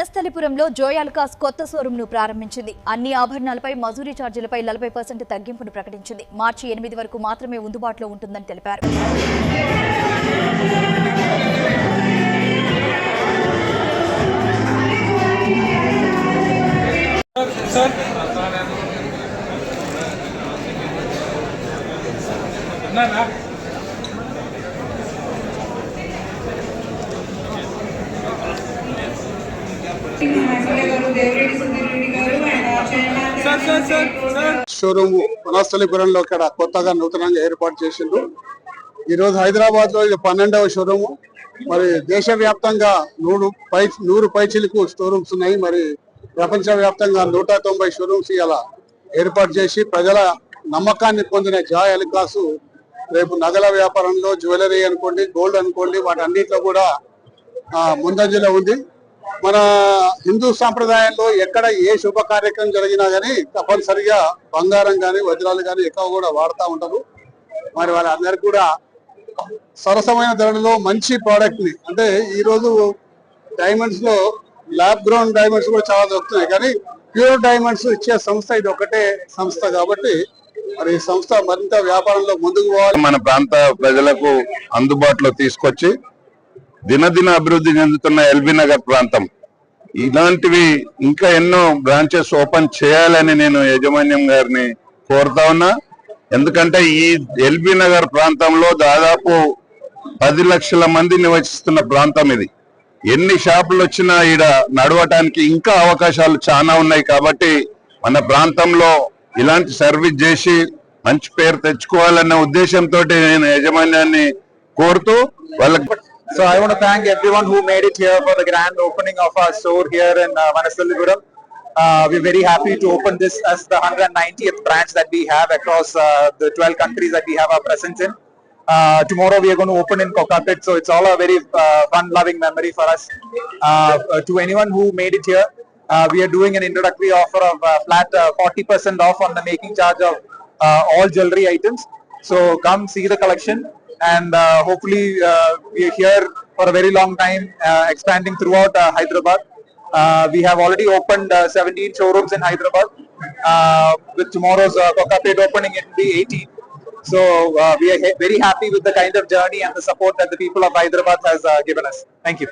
వనస్థలిపురంలో జోయాలుకాస్ కొత్త షోరూంను ప్రారంభించింది. అన్ని ఆభరణాలపై మజూరీ ఛార్జీలపై 40% తగ్గింపును ప్రకటించింది. మార్చి 8 వరకు మాత్రమే అందుబాటులో ఉంటుందని తెలిపారు. షోరూమ్ వనస్థలిపురంలో ఇక్కడ కొత్తగా నూతనంగా ఏర్పాటు చేసిండ్రు. ఈ రోజు హైదరాబాద్ లో ఇది 12వ షోరూమ్. మరి దేశవ్యాప్తంగా 100 పైచిలకు షోరూమ్స్ ఉన్నాయి. మరి ప్రపంచ వ్యాప్తంగా 190 షోరూమ్స్ ఇలా ఏర్పాటు చేసి ప్రజల నమ్మకాన్ని పొందిన జోయాలుకాస్ రేపు నగల వ్యాపారంలో జ్యువెలరీ అనుకోండి, గోల్డ్ అనుకోండి, వాటన్నిటిలో కూడా ముందంజలో ఉంది. మన హిందూ సాంప్రదాయంలో ఎక్కడ ఏ శుభ కార్యక్రమం జరిగినా గానీ తప్పనిసరిగా బంగారం కానీ వజ్రాలు కానీ ఎక్కువ కూడా వాడుతూ ఉంటారు. మరి వాళ్ళందరికీ కూడా సరసమైన ధరలో మంచి ప్రోడక్ట్ ని, అంటే ఈ రోజు డైమండ్స్ లో ల్యాబ్ గ్రౌండ్ డైమండ్స్ కూడా చాలా దొరుకుతున్నాయి, కానీ ప్యూర్ డైమండ్స్ ఇచ్చే సంస్థ ఇది ఒకటే సంస్థ. కాబట్టి మరి ఈ సంస్థ మరింత వ్యాపారంలో ముందుకు పోవాలి. మన ప్రాంత ప్రజలకు అందుబాటులో తీసుకొచ్చి దినదిన అభివృద్ధి చెందుతున్న ఎల్బీ నగర్ ప్రాంతం ఇలాంటివి ఇంకా ఎన్నో బ్రాంచెస్ ఓపెన్ చేయాలని నేను యాజమాన్యం గారిని కోరుతా ఉన్నా. ఎందుకంటే ఈ ఎల్బీ నగర్ ప్రాంతంలో దాదాపు 10 లక్షల మంది నివసిస్తున్న ప్రాంతం ఇది. ఎన్ని షాపులు వచ్చినా ఈడ నడవటానికి ఇంకా అవకాశాలు చాలా ఉన్నాయి. కాబట్టి మన ప్రాంతంలో ఇలాంటి సర్వీస్ చేసి మంచి పేరు తెచ్చుకోవాలన్న ఉద్దేశంతో నేను యాజమాన్యాన్ని కోరుతూ వాళ్ళకి. So I want to thank everyone who made it here for the grand opening of our store here in Vanathalipuram. We're very happy to open this as the 190th branch that we have across the 12 countries that we have our presence in. Tomorrow we are going to open in Kokapet, so it's all a very fun-loving memory for us. To anyone who made it here, we are doing an introductory offer of flat 40% off on the making charge of all jewelry items. So come see the collection. And hopefully we are here for a very long time, expanding throughout Hyderabad. We have already opened 17 showrooms in Hyderabad. With tomorrow's Kokapet opening, it will be 18. So we are very happy with the kind of journey and the support that the people of Hyderabad has given us. Thank you.